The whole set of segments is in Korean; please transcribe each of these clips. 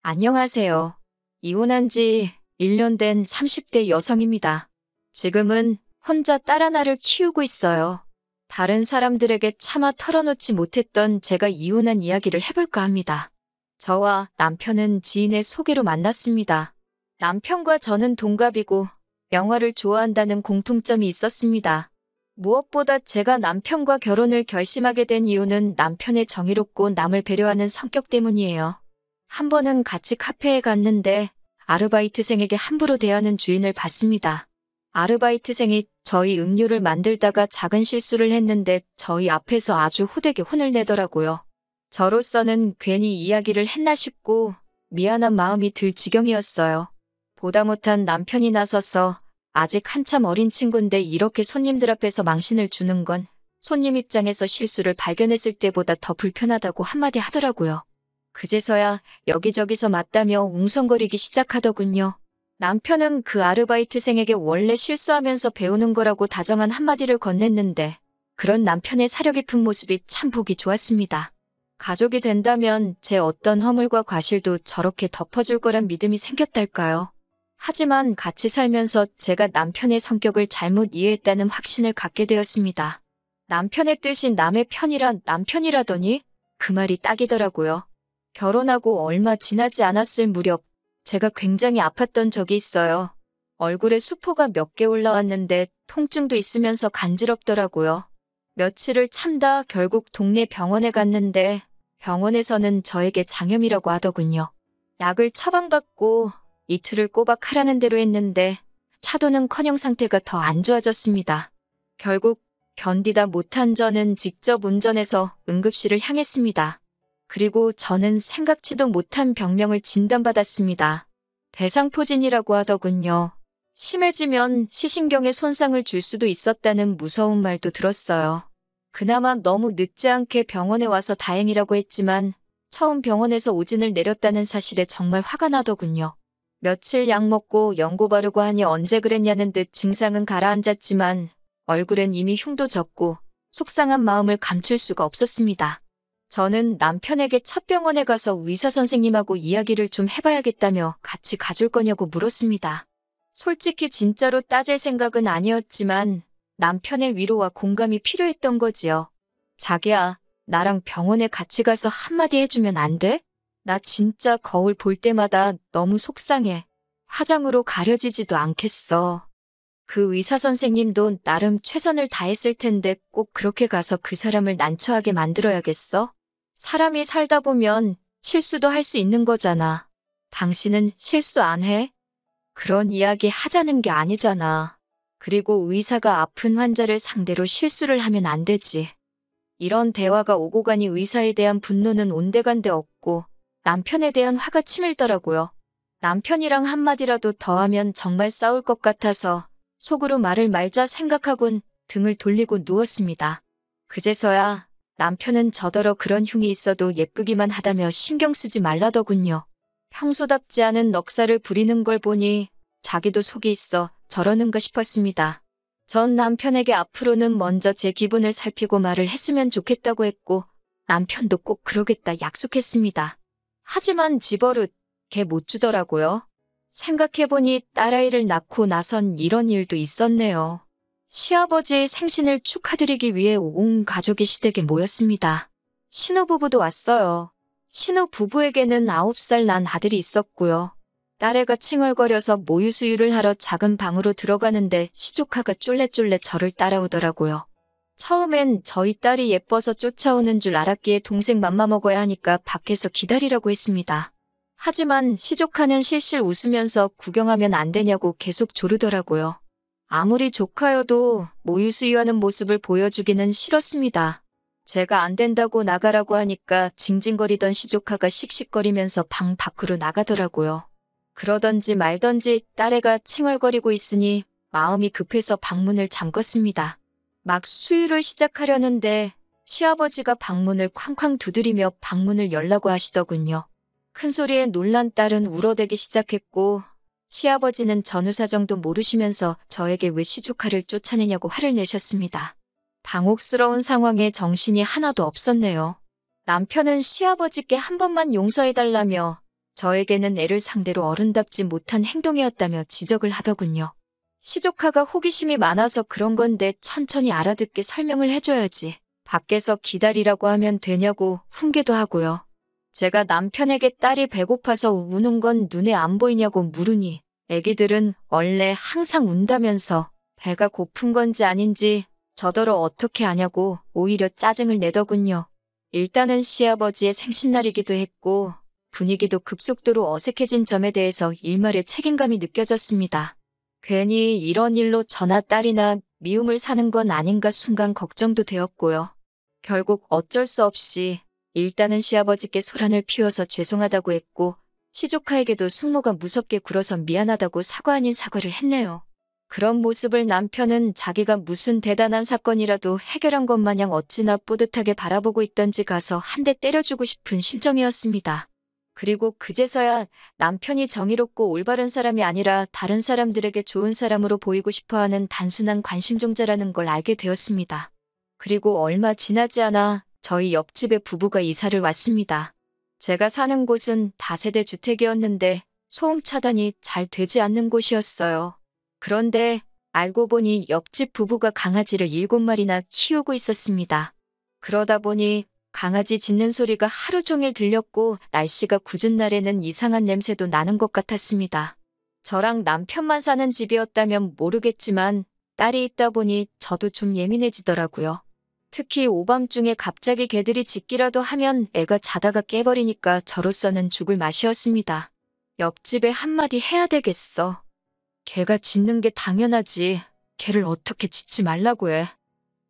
안녕하세요. 이혼한 지 1년 된 30대 여성입니다. 지금은 혼자 딸 하나를 키우고 있어요. 다른 사람들에게 차마 털어놓지 못했던 제가 이혼한 이야기를 해볼까 합니다. 저와 남편은 지인의 소개로 만났습니다. 남편과 저는 동갑이고 영화를 좋아한다는 공통점이 있었습니다. 무엇보다 제가 남편과 결혼을 결심하게 된 이유는 남편의 정의롭고 남을 배려하는 성격 때문이에요. 한 번은 같이 카페에 갔는데 아르바이트생에게 함부로 대하는 주인을 봤습니다. 아르바이트생이 저희 음료를 만들다가 작은 실수를 했는데 저희 앞에서 아주 호되게 혼을 내더라고요. 저로서는 괜히 이야기를 했나 싶고 미안한 마음이 들 지경이었어요. 보다 못한 남편이 나서서 아직 한참 어린 친구인데 이렇게 손님들 앞에서 망신을 주는 건 손님 입장에서 실수를 발견했을 때보다 더 불편하다고 한마디 하더라고요. 그제서야 여기저기서 맞다며 웅성거리기 시작하더군요. 남편은 그 아르바이트생에게 원래 실수하면서 배우는 거라고 다정한 한마디를 건넸는데 그런 남편의 사려 깊은 모습이 참 보기 좋았습니다. 가족이 된다면 제 어떤 허물과 과실도 저렇게 덮어줄 거란 믿음이 생겼달까요? 하지만 같이 살면서 제가 남편의 성격을 잘못 이해했다는 확신을 갖게 되었습니다. 남편의 뜻이 남의 편이란 남편이라더니 그 말이 딱이더라고요. 결혼하고 얼마 지나지 않았을 무렵 제가 굉장히 아팠던 적이 있어요. 얼굴에 수포가 몇 개 올라왔는데 통증도 있으면서 간지럽더라고요. 며칠을 참다 결국 동네 병원에 갔는데 병원에서는 저에게 장염이라고 하더군요. 약을 처방받고 이틀을 꼬박 하라는 대로 했는데 차도는커녕 상태가 더 안 좋아졌습니다. 결국 견디다 못한 저는 직접 운전해서 응급실을 향했습니다. 그리고 저는 생각지도 못한 병명을 진단받았습니다. 대상포진이라고 하더군요. 심해지면 시신경에 손상을 줄 수도 있었다는 무서운 말도 들었어요. 그나마 너무 늦지 않게 병원에 와서 다행이라고 했지만 처음 병원에서 오진을 내렸다는 사실에 정말 화가 나더군요. 며칠 약 먹고 연고 바르고 하니 언제 그랬냐는 듯 증상은 가라앉았지만 얼굴엔 이미 흉도 졌고 속상한 마음을 감출 수가 없었습니다. 저는 남편에게 첫 병원에 가서 의사 선생님하고 이야기를 좀 해봐야겠다며 같이 가줄 거냐고 물었습니다. 솔직히 진짜로 따질 생각은 아니었지만 남편의 위로와 공감이 필요했던 거지요. 자기야, 나랑 병원에 같이 가서 한마디 해주면 안 돼? 나 진짜 거울 볼 때마다 너무 속상해. 화장으로 가려지지도 않겠어. 그 의사 선생님도 나름 최선을 다했을 텐데 꼭 그렇게 가서 그 사람을 난처하게 만들어야겠어? 사람이 살다 보면 실수도 할 수 있는 거잖아. 당신은 실수 안 해? 그런 이야기 하자는 게 아니잖아. 그리고 의사가 아픈 환자를 상대로 실수를 하면 안 되지. 이런 대화가 오고 가니 의사에 대한 분노는 온데간데 없고 남편에 대한 화가 치밀더라고요. 남편이랑 한마디라도 더 하면 정말 싸울 것 같아서 속으로 말을 말자 생각하곤 등을 돌리고 누웠습니다. 그제서야 남편은 저더러 그런 흉이 있어도 예쁘기만 하다며 신경 쓰지 말라더군요. 평소답지 않은 넉살을 부리는 걸 보니 자기도 속이 있어 저러는가 싶었습니다. 전 남편에게 앞으로는 먼저 제 기분을 살피고 말을 했으면 좋겠다고 했고 남편도 꼭 그러겠다 약속했습니다. 하지만 집버릇 걔 못 주더라고요. 생각해보니 딸아이를 낳고 나선 이런 일도 있었네요. 시아버지의 생신을 축하드리기 위해 온 가족이 시댁에 모였습니다. 신혼부부도 왔어요. 신혼부부에게는 9살 난 아들이 있었고요. 딸애가 칭얼거려서 모유수유를 하러 작은 방으로 들어가는데 시조카가 쫄래쫄래 저를 따라오더라고요. 처음엔 저희 딸이 예뻐서 쫓아오는 줄 알았기에 동생 맘마 먹어야 하니까 밖에서 기다리라고 했습니다. 하지만 시조카는 실실 웃으면서 구경하면 안 되냐고 계속 조르더라고요. 아무리 조카여도 모유수유하는 모습을 보여주기는 싫었습니다. 제가 안 된다고 나가라고 하니까 징징거리던 시조카가 씩씩거리면서 방 밖으로 나가더라고요. 그러던지 말던지 딸애가 칭얼거리고 있으니 마음이 급해서 방문을 잠궜습니다. 막 수유를 시작하려는데 시아버지가 방문을 쾅쾅 두드리며 방문을 열라고 하시더군요. 큰 소리에 놀란 딸은 울어대기 시작했고 시아버지는 전후사정도 모르시면서 저에게 왜 시조카를 쫓아내냐고 화를 내셨습니다. 당혹스러운 상황에 정신이 하나도 없었네요. 남편은 시아버지께 한 번만 용서해달라며 저에게는 애를 상대로 어른답지 못한 행동이었다며 지적을 하더군요. 시조카가 호기심이 많아서 그런 건데 천천히 알아듣게 설명을 해줘야지. 밖에서 기다리라고 하면 되냐고 훈계도 하고요. 제가 남편에게 딸이 배고파서 우는 건 눈에 안 보이냐고 물으니 애기들은 원래 항상 운다면서 배가 고픈 건지 아닌지 저더러 어떻게 아냐고 오히려 짜증을 내더군요. 일단은 시아버지의 생신날이기도 했고 분위기도 급속도로 어색해진 점에 대해서 일말의 책임감이 느껴졌습니다. 괜히 이런 일로 저나 딸이나 미움을 사는 건 아닌가 순간 걱정도 되었고요. 결국 어쩔 수 없이 일단은 시아버지께 소란을 피워서 죄송하다고 했고 시조카에게도 숙모가 무섭게 굴어서 미안하다고 사과 아닌 사과를 했네요. 그런 모습을 남편은 자기가 무슨 대단한 사건이라도 해결한 것 마냥 어찌나 뿌듯하게 바라보고 있던지 가서 한 대 때려주고 싶은 심정이었습니다. 그리고 그제서야 남편이 정의롭고 올바른 사람이 아니라 다른 사람들에게 좋은 사람으로 보이고 싶어하는 단순한 관심종자라는 걸 알게 되었습니다. 그리고 얼마 지나지 않아 저희 옆집에 부부가 이사를 왔습니다. 제가 사는 곳은 다세대 주택이었는데 소음 차단이 잘 되지 않는 곳이었어요. 그런데 알고 보니 옆집 부부가 강아지를 7마리나 키우고 있었습니다. 그러다 보니 강아지 짖는 소리가 하루 종일 들렸고 날씨가 궂은 날에는 이상한 냄새도 나는 것 같았습니다. 저랑 남편만 사는 집이었다면 모르겠지만 딸이 있다 보니 저도 좀 예민해지더라고요. 특히 오밤중에 갑자기 개들이 짖기라도 하면 애가 자다가 깨버리니까 저로서는 죽을 맛이었습니다. 옆집에 한마디 해야 되겠어. 개가 짖는 게 당연하지. 개를 어떻게 짖지 말라고 해.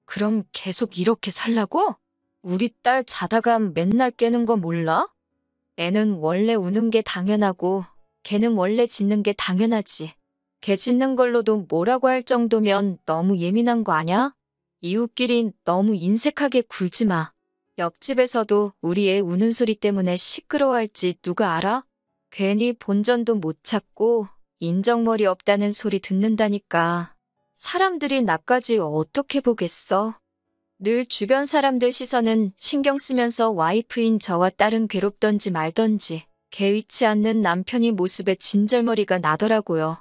그럼 계속 이렇게 살라고? 우리 딸 자다가 맨날 깨는 거 몰라? 애는 원래 우는 게 당연하고 개는 원래 짖는 게 당연하지. 개 짖는 걸로도 뭐라고 할 정도면 너무 예민한 거 아냐? 이웃끼리 너무 인색하게 굴지 마. 옆집에서도 우리 애 우는 소리 때문에 시끄러워할지 누가 알아? 괜히 본전도 못 찾고 인정머리 없다는 소리 듣는다니까. 사람들이 나까지 어떻게 보겠어? 늘 주변 사람들 시선은 신경 쓰면서 와이프인 저와 딸은 괴롭던지 말던지 개의치 않는 남편이 모습에 진절머리가 나더라고요.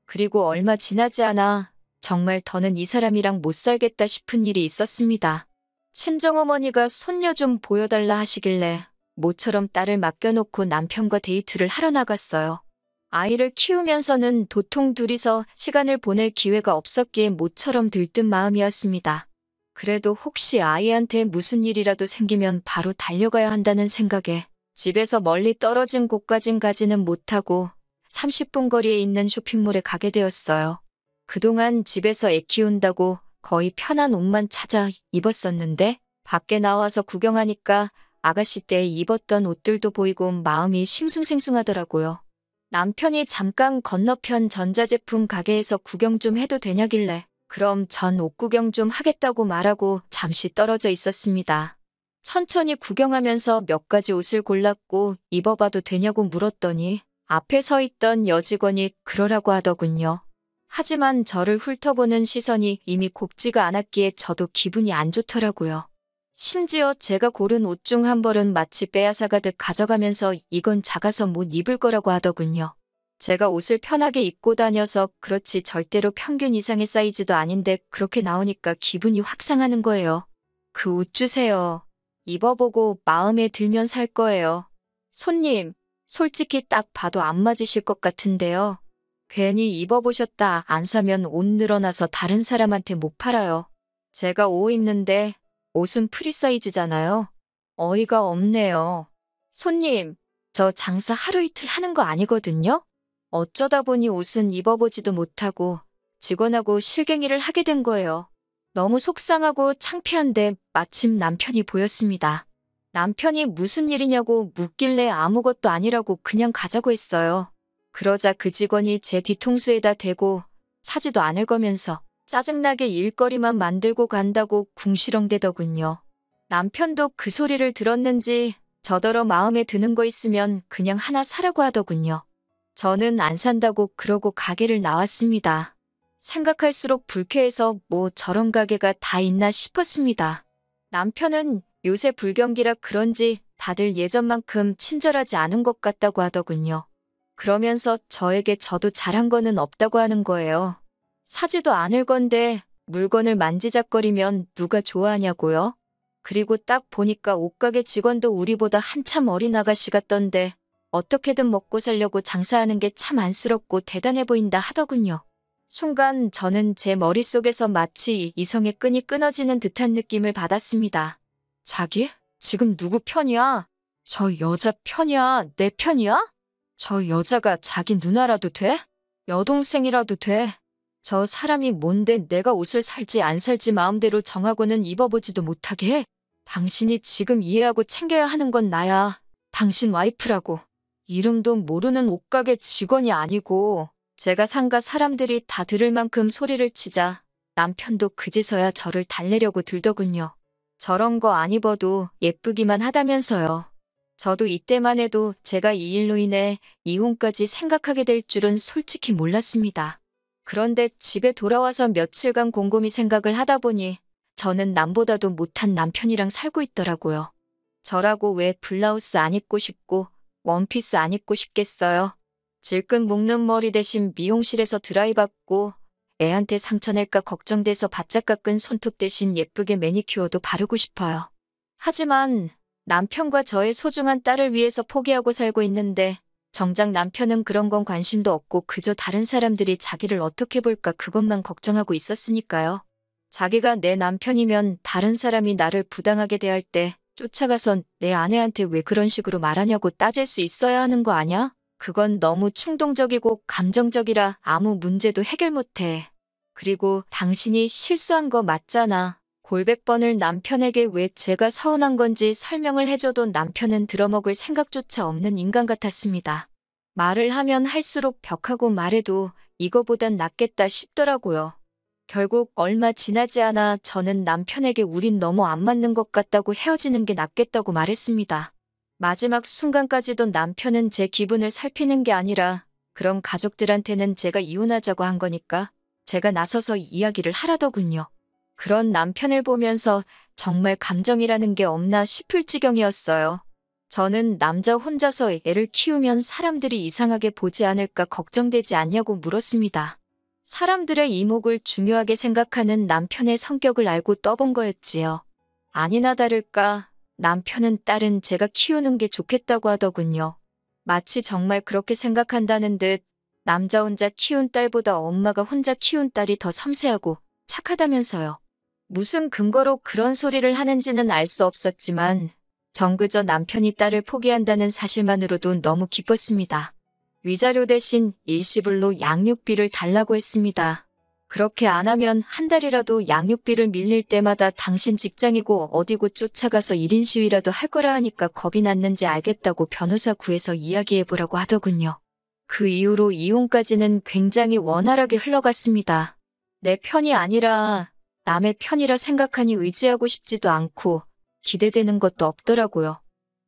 그리고 얼마 지나지 않아 정말 더는 이 사람이랑 못 살겠다 싶은 일이 있었습니다. 친정어머니가 손녀 좀 보여달라 하시길래 모처럼 딸을 맡겨놓고 남편과 데이트를 하러 나갔어요. 아이를 키우면서는 도통 둘이서 시간을 보낼 기회가 없었기에 모처럼 들뜬 마음이었습니다. 그래도 혹시 아이한테 무슨 일이라도 생기면 바로 달려가야 한다는 생각에 집에서 멀리 떨어진 곳까진 가지는 못하고 30분 거리에 있는 쇼핑몰에 가게 되었어요. 그동안 집에서 애 키운다고 거의 편한 옷만 찾아 입었었는데 밖에 나와서 구경하니까 아가씨 때 입었던 옷들도 보이고 마음이 싱숭생숭하더라고요. 남편이 잠깐 건너편 전자제품 가게에서 구경 좀 해도 되냐길래 그럼 전 옷 구경 좀 하겠다고 말하고 잠시 떨어져 있었습니다. 천천히 구경하면서 몇 가지 옷을 골랐고 입어봐도 되냐고 물었더니 앞에 서 있던 여직원이 그러라고 하더군요. 하지만 저를 훑어보는 시선이 이미 곱지가 않았기에 저도 기분이 안 좋더라고요. 심지어 제가 고른 옷 중 한 벌은 마치 빼앗아가듯 가져가면서 이건 작아서 못 입을 거라고 하더군요. 제가 옷을 편하게 입고 다녀서 그렇지 절대로 평균 이상의 사이즈도 아닌데 그렇게 나오니까 기분이 확 상하는 거예요. 그 옷 주세요. 입어보고 마음에 들면 살 거예요. 손님, 솔직히 딱 봐도 안 맞으실 것 같은데요. 괜히 입어보셨다 안 사면 옷 늘어나서 다른 사람한테 못 팔아요. 제가 옷 입는데 옷은 프리 사이즈잖아요. 어이가 없네요. 손님, 저 장사 하루 이틀 하는 거 아니거든요? 어쩌다 보니 옷은 입어보지도 못하고 직원하고 실갱이를 하게 된 거예요. 너무 속상하고 창피한데 마침 남편이 보였습니다. 남편이 무슨 일이냐고 묻길래 아무것도 아니라고 그냥 가자고 했어요. 그러자 그 직원이 제 뒤통수에다 대고 사지도 않을 거면서 짜증나게 일거리만 만들고 간다고 궁시렁대더군요. 남편도 그 소리를 들었는지 저더러 마음에 드는 거 있으면 그냥 하나 사라고 하더군요. 저는 안 산다고 그러고 가게를 나왔습니다. 생각할수록 불쾌해서 뭐 저런 가게가 다 있나 싶었습니다. 남편은 요새 불경기라 그런지 다들 예전만큼 친절하지 않은 것 같다고 하더군요. 그러면서 저에게 저도 잘한 거는 없다고 하는 거예요. 사지도 않을 건데 물건을 만지작거리면 누가 좋아하냐고요? 그리고 딱 보니까 옷가게 직원도 우리보다 한참 어린 아가씨 같던데 어떻게든 먹고 살려고 장사하는 게 참 안쓰럽고 대단해 보인다 하더군요. 순간 저는 제 머릿속에서 마치 이성의 끈이 끊어지는 듯한 느낌을 받았습니다. 자기? 지금 누구 편이야? 저 여자 편이야? 내 편이야? 저 여자가 자기 누나라도 돼? 여동생이라도 돼? 저 사람이 뭔데 내가 옷을 살지 안 살지 마음대로 정하고는 입어보지도 못하게 해? 당신이 지금 이해하고 챙겨야 하는 건 나야. 당신 와이프라고. 이름도 모르는 옷가게 직원이 아니고 제가 상가 사람들이 다 들을 만큼 소리를 치자 남편도 그제서야 저를 달래려고 들더군요. 저런 거 안 입어도 예쁘기만 하다면서요. 저도 이때만 해도 제가 이 일로 인해 이혼까지 생각하게 될 줄은 솔직히 몰랐습니다. 그런데 집에 돌아와서 며칠간 곰곰이 생각을 하다 보니 저는 남보다도 못한 남편이랑 살고 있더라고요. 저라고 왜 블라우스 안 입고 싶고 원피스 안 입고 싶겠어요. 질끈 묶는 머리 대신 미용실에서 드라이 받고 애한테 상처 낼까 걱정돼서 바짝 깎은 손톱 대신 예쁘게 매니큐어도 바르고 싶어요. 하지만 남편과 저의 소중한 딸을 위해서 포기하고 살고 있는데 정작 남편은 그런 건 관심도 없고 그저 다른 사람들이 자기를 어떻게 볼까 그것만 걱정하고 있었으니까요. 자기가 내 남편이면 다른 사람이 나를 부당하게 대할 때 쫓아가선 내 아내한테 왜 그런 식으로 말하냐고 따질 수 있어야 하는 거 아냐? 그건 너무 충동적이고 감정적이라 아무 문제도 해결 못해. 그리고 당신이 실수한 거 맞잖아. 골백 번을 남편에게 왜 제가 서운한 건지 설명을 해줘도 남편은 들어먹을 생각조차 없는 인간 같았습니다. 말을 하면 할수록 벽하고 말해도 이거보단 낫겠다 싶더라고요. 결국 얼마 지나지 않아 저는 남편에게 우린 너무 안 맞는 것 같다고 헤어지는 게 낫겠다고 말했습니다. 마지막 순간까지도 남편은 제 기분을 살피는 게 아니라 그럼 가족들한테는 제가 이혼하자고 한 거니까 제가 나서서 이야기를 하라더군요. 그런 남편을 보면서 정말 감정이라는 게 없나 싶을 지경이었어요. 저는 남자 혼자서 애를 키우면 사람들이 이상하게 보지 않을까 걱정되지 않냐고 물었습니다. 사람들의 이목을 중요하게 생각하는 남편의 성격을 알고 떠본 거였지요. 아니나 다를까 남편은 딸은 제가 키우는 게 좋겠다고 하더군요. 마치 정말 그렇게 생각한다는 듯 남자 혼자 키운 딸보다 엄마가 혼자 키운 딸이 더 섬세하고 착하다면서요. 무슨 근거로 그런 소리를 하는지는 알 수 없었지만 전 그저 남편이 딸을 포기한다는 사실만으로도 너무 기뻤습니다. 위자료 대신 일시불로 양육비를 달라고 했습니다. 그렇게 안 하면 한 달이라도 양육비를 밀릴 때마다 당신 직장이고 어디고 쫓아가서 1인 시위라도 할 거라 하니까 겁이 났는지 알겠다고 변호사 구해서 이야기해보라고 하더군요. 그 이후로 이혼까지는 굉장히 원활하게 흘러갔습니다. 내 편이 아니라 남의 편이라 생각하니 의지하고 싶지도 않고 기대되는 것도 없더라고요.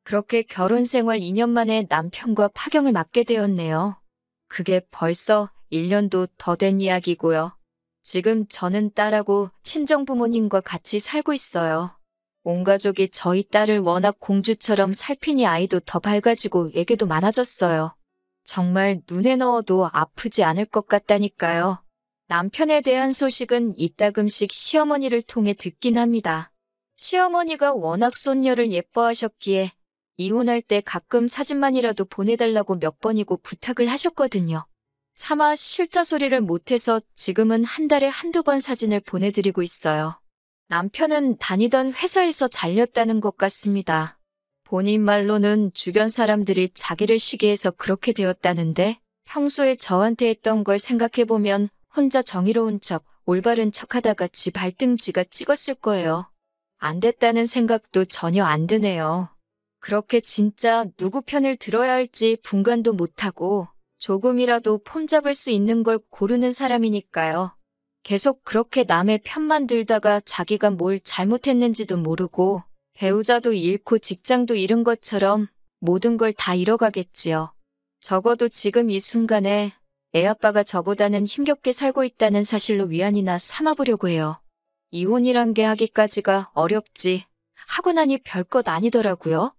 그렇게 결혼 생활 2년 만에 남편과 파경을 맞게 되었네요. 그게 벌써 1년도 더 된 이야기고요. 지금 저는 딸하고 친정부모님과 같이 살고 있어요. 온 가족이 저희 딸을 워낙 공주처럼 살피니 아이도 더 밝아지고 애교도 많아졌어요. 정말 눈에 넣어도 아프지 않을 것 같다니까요. 남편에 대한 소식은 이따금씩 시어머니를 통해 듣긴 합니다. 시어머니가 워낙 손녀를 예뻐하셨기에 이혼할 때 가끔 사진만이라도 보내달라고 몇 번이고 부탁을 하셨거든요. 차마 싫다 소리를 못해서 지금은 한 달에 한두 번 사진을 보내드리고 있어요. 남편은 다니던 회사에서 잘렸다는 것 같습니다. 본인 말로는 주변 사람들이 자기를 시기해서 그렇게 되었다는데 평소에 저한테 했던 걸 생각해보면 혼자 정의로운 척, 올바른 척 하다가 지 발등지가 찍었을 거예요. 안 됐다는 생각도 전혀 안 드네요. 그렇게 진짜 누구 편을 들어야 할지 분간도 못하고 조금이라도 폼 잡을 수 있는 걸 고르는 사람이니까요. 계속 그렇게 남의 편만 들다가 자기가 뭘 잘못했는지도 모르고 배우자도 잃고 직장도 잃은 것처럼 모든 걸 다 잃어가겠지요. 적어도 지금 이 순간에 애아빠가 저보다는 힘겹게 살고 있다는 사실로 위안이나 삼아보려고 해요. 이혼이란 게 하기까지가 어렵지 하고 나니 별것 아니더라고요.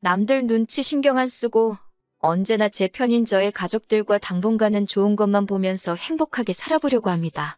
남들 눈치 신경 안 쓰고 언제나 제 편인 저의 가족들과 당분간은 좋은 것만 보면서 행복하게 살아보려고 합니다.